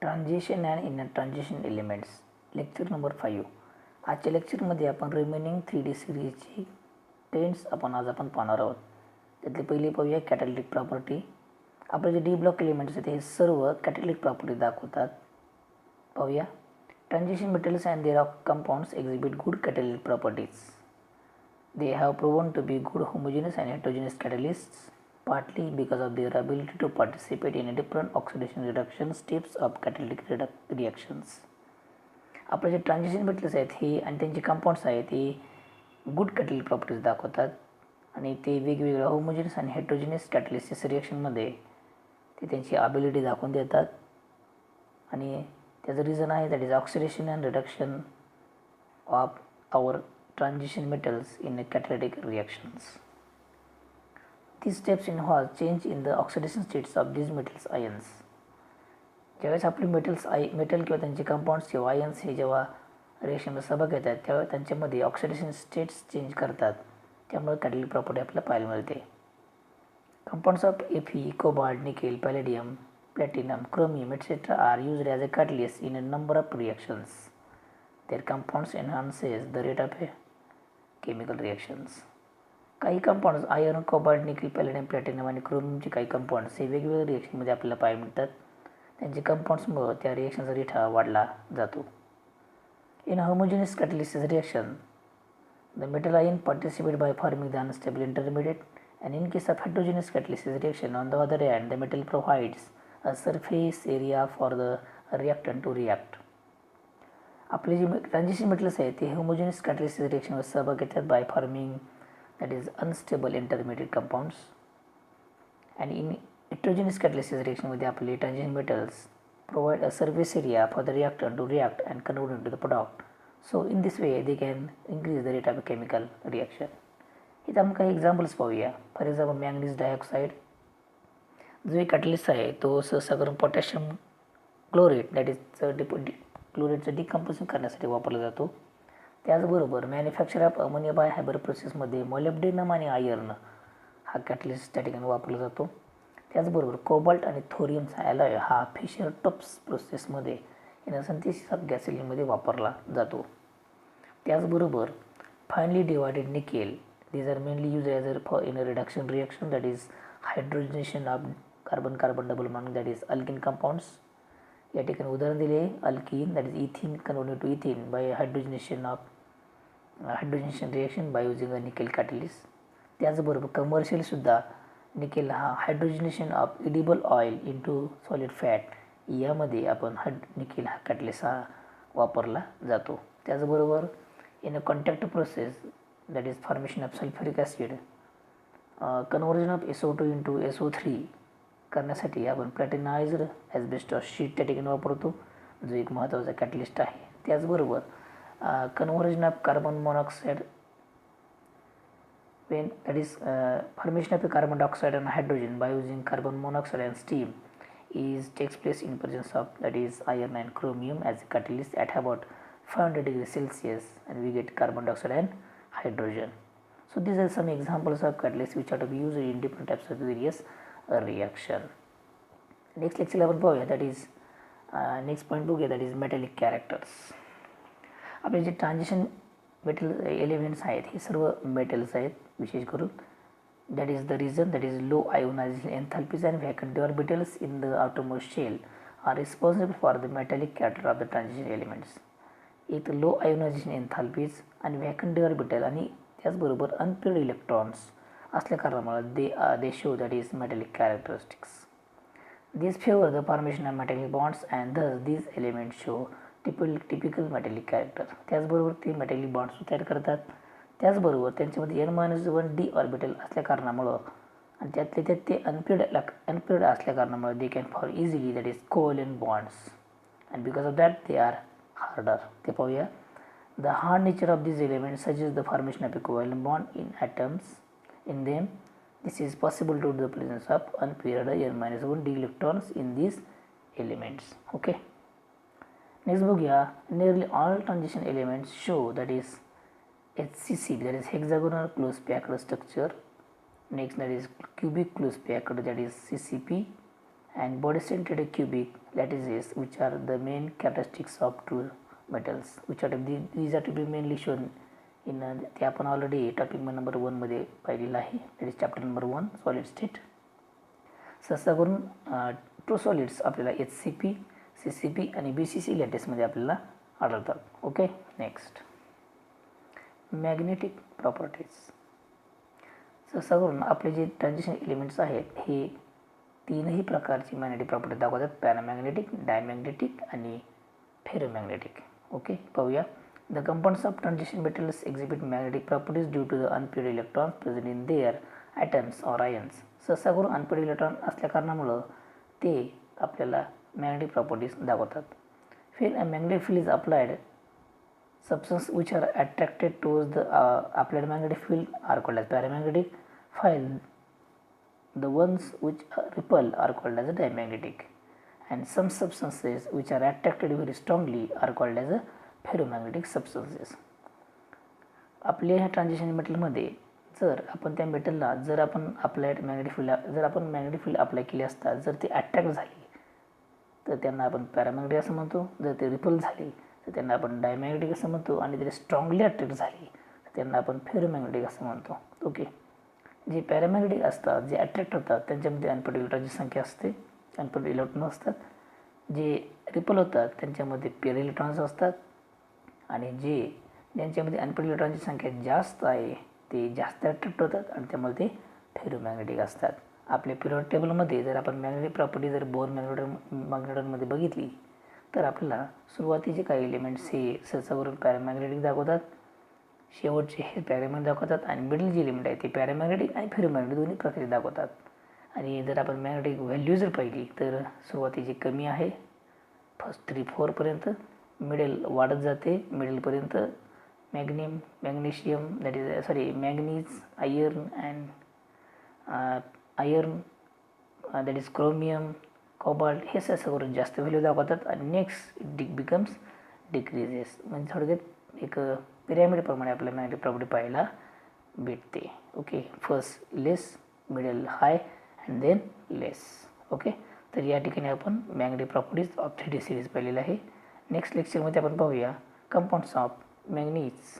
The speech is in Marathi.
Transition and in transition elements lecture number 5. आजच्या लेक्चरमध्ये आपण रिमेनिंग 3D सिरीजची टेन्स आज आपण पाहणार आहोत. त्यातले पहिले पाहूया कॅटॅलिटिक प्रॉपर्टी. आपले जे डी ब्लॉक एलिमेंट्स आहेत हे सर्व कॅटॅलिटिक प्रॉपर्टी दाखवतात. पाहूया. Transition metals and their compounds exhibit good catalytic properties. They have proven to be good homogeneous and heterogeneous catalysts, partly because of their ability to participate in different oxidation reduction steps of catalytic reactions. आपले जे ट्रान्झिशन मेटल्स आहेत हे आणि त्यांचे कंपाऊंड्स आहेत हे गुड कॅटॅलिटिक प्रॉपर्टीज दाखवतात आणि ते वेगवेगळ्या होमोजेनियस आणि हेट्रोजेनियस कॅटलिसिस रिॲक्शनमध्ये ते त्यांची ॲबिलिटी दाखवून देतात. आणि त्याचं रिझन आहे that is oxidation and reduction of our transition metals in catalytic reactions. These steps involve change in the oxidation states of these metals ions. ज्यावेळेस आपले मेटल किंवा त्यांचे कंपाऊंड्स किंवा आयन्स हे जेव्हा रिएक्शनला सहभाग घेतात त्यावेळेस त्यांच्यामध्ये ऑक्सिडेशन स्टेट्स चेंज करतात, त्यामुळे कॅटॅलिटिक प्रॉपर्टी आपल्याला पाहायला मिळते. Compounds of Fe, cobalt, nickel, palladium, platinum, chromium etc. are used as a catalyst in a number of reactions. Their compounds enhances the rate of chemical reactions. काही compounds iron, cobalt, nickel, palladium, platinum आणि क्रोमियमचे काही कंपाऊंड्स हे वेगवेगळ्या रिॲक्शनमध्ये आपल्याला पाहायला मिळतात. त्यांचे कंपाऊंड्समुळे त्या रिॲक्शनचा रेट हा वाढला जातो. In homogeneous catalysis reaction the metal ion participate by forming the unstable intermediate and in case of heterogeneous catalysis reaction on the other hand the metal provides a surface area for the reactant to react. आपले जे ट्रान्झिशन मेटल्स आहेत ते होमोजेनियस कॅटलिसिस रिॲक्शनवर सहभाग घेतात by forming that is unstable intermediate compounds. आणि इन हेट्रोजेनियस कॅटलिसिस रिॲक्शनमध्ये आपले transition metals provide a surface area for the reactant to react and convert into the product. So in this way they can increase the rate of chemical reaction. इथं आपण काही एक्झाम्पल्स पाहूया. फॉर एक्झाम्पल मॅंगनीज डायऑक्साईड जो एक कॅटलिस्ट आहे तो सहसा करून पोटॅशियम क्लोरेट दॅट इज क्लोरेटचं डिकम्पोजिशन करण्यासाठी वापरला जातो. त्याचबरोबर manufacture of ammonia by Haber प्रोसेसमध्ये मोलिब्डेनम आणि आयर्न हा कॅटलिस्ट त्या ठिकाणी वापरला जातो. त्याचबरोबर कोबाल्ट आणि थोरियमचा ॲलॉय हा फिशर टॉप्स प्रोसेसमध्ये इन सिंथेसिस ऑफ गॅसोलिनमध्ये वापरला जातो. त्याचबरोबर finally divided nickel these are mainly used as in a reduction reaction that is hydrogenation of carbon carbon double bond that is alkene compounds. या ठिकाणी उदाहरण दिले alkene that is ethyne converted to ethene by hydrogenation reaction by using a nickel catalyst. त्याचबरोबर कमर्शियलसुद्धा निकेल हा hydrogenation of edible oil into solid fat यामध्ये आपण निकेल हा कॅटलिस्ट हा वापरला जातो. त्याचबरोबर in a contact process that is formation of sulphuric acid conversion of SO2 into SO3 करण्यासाठी आपण प्लॅटिनाइज्ड ॲस्बेस्टॉस शीट त्या ठिकाणी वापरतो जो एक महत्त्वाचा कॅटलिस्ट आहे. त्याचबरोबर conversion of carbon monoxide Wien that is formation of carbon dioxide and hydrogen by using carbon monoxide and steam is takes place in presence of that is iron and chromium as a catalyst at about 500 degrees Celsius and we get carbon dioxide and hydrogen. So these are some examples of catalysts which are to be used in different types of various reaction. Next lecture आपण पाहूया that is next point बघूया that is metallic characters. आपले जे ट्रान्झिशन मेटल एलिमेंट्स आहेत हे सर्व मेटल्स आहेत विशेष करून. That is the reason that is low ionization enthalpies and vacant orbitals in the outermost shell are responsible for the metallic character of the transition elements. एक लो आयोनायझेशन एन्थाल्पीज आणि व्हॅकंट ऑर्बिटल आणि त्याचबरोबर अनपेड इलेक्ट्रॉन्स असल्या कारणामुळे दे show that is metallic characteristics. These favor the formation of metallic bonds and thus these elements show typical metallic character. त्याचबरोबर ते मेटॅलिक बॉन्ड्स तयार करतात. त्याचबरोबर त्यांच्यामध्ये N-1d ऑर्बिटल असल्या कारणामुळं आणि त्यातले त्यात ते अनपेड असल्या कारणामुळे they can for easily that is covalent bonds and because of that they are harder. ते पाहूया. The hard nature of this element suggest the formation of a covalent bond in atoms in them. This is possible due to the presence of unpaired N-1d electrons in these elements. Okay. Next बघूया. Nearly all transition elements show that is HCC that is hexagonal close packed structure. Next that is cubic close packed that is CCP and body-centered cubic lattices, which are the main characteristics of true metals, which are these are to be mainly shown in ते आपण ऑलरेडी टॉपिक नंबर 1 मध्ये पाहिलेलं आहे. That is chapter number 1 solid state. सहसा करून ट्रू सॉलिड्स आपल्याला HCP, CCP आणि BCC लॅटिसमध्ये आपल्याला आढळतात. Okay, next magnetic properties. सहसा करून आपले जे ट्रान्झिशन एलिमेंट्स आहेत हे तीनही प्रकारची मॅग्नेटिक प्रॉपर्टी दाखवतात. पॅरामॅग्नेटिक, डायमॅग्नेटिक आणि फेरोमॅग्नेटिक. ओके, पाहूया. The compounds of transition metals exhibit magnetic properties due to the unpaid electrons present in their atoms or ions. सहसा करून अनपेड इलेक्ट्रॉन असल्या कारणामुळं ते आपल्याला मॅग्नेटिक प्रॉपर्टीज दाखवतात. When a magnetic field is applied, substances which are attracted towards the applied magnetic field are called as paramagnetic, while the ones which repel are called as a diamagnetic, and some substances which are attracted very strongly are called as a ferromagnetic substances. आपल्या ह्या ट्रान्झिशन मेटलमध्ये जर आपण त्या मेटलला जर आपण अप्लाइड मॅग्नेटिक फील्ड जर आपण मॅग्नेटिक फील्ड अप्लाय केली असता जर ते अट्रॅक्ट झाली तर त्यांना आपण पॅरामॅग्नेटिक असं म्हणतो. जर ते रिपल झाले तर त्यांना आपण डायमॅग्नेटिक असं म्हणतो. आणि जर स्ट्रॉंगली अट्रॅक्ट झाली तर त्यांना आपण फेरोमॅग्नेटिक असं म्हणतो. ओके, जे पॅरामॅग्नेटिक असतात जे अट्रॅक्ट होतात त्यांच्यामध्ये अनपेड इलेक्ट्रॉनची संख्या असते, अनपेड इलेक्ट्रॉन असतात. जे रिपल होतात त्यांच्यामध्ये पेअर इलेक्ट्रॉन्स असतात. आणि ज्यांच्यामध्ये अनपेड इलेक्ट्रॉनची संख्या जास्त आहे ते जास्त अट्रॅक्ट होतात आणि त्यामुळे ते फेरोमॅग्नेटिक असतात. आपल्या पिरियड टेबलमध्ये जर आपण मॅग्नेटिक प्रॉपर्टी जर बोर मॅग्नेटॉनमध्ये बघितली तर आपल्याला सुरुवातीचे काही एलिमेंट्स हे सहसावरून पॅरामॅग्नेटिक दाखवतात, शेवटचे हे पॅरामॅग्नेटिक दाखवतात आणि मिडल जे एलिमेंट आहे ते पॅरामॅग्नेटिक आणि फेरोमॅग्नेटिक दोन्ही प्रकारे दाखवतात. आणि जर आपण मॅग्नेटिक व्हॅल्यू जर पाहिली तर सुरुवातीची कमी आहे फर्स्ट 3-4 पर्यंत, मिडल वाढत जाते मिडलपर्यंत magnesium that is manganese, iron and iron that is chromium, cobalt हे सगळं जास्त व्हॅल्यू दाखवतात. आणि नेक्स्ट बिकम्स डिक्रीजेस. म्हणजे थोडक्यात एक पिरॅमिडप्रमाणे आपल्याला मॅग्नेटिक प्रॉपर्टी पाहायला भेटते. Okay, first less, middle high and than less. Okay, तर या ठिकाणी आपण magnetic properties of 3D series पाहिलेलं आहे. नेक्स्ट लेक्चरमध्ये आपण पाहूया कंपाऊंड्स ऑफ मॅग्नीज.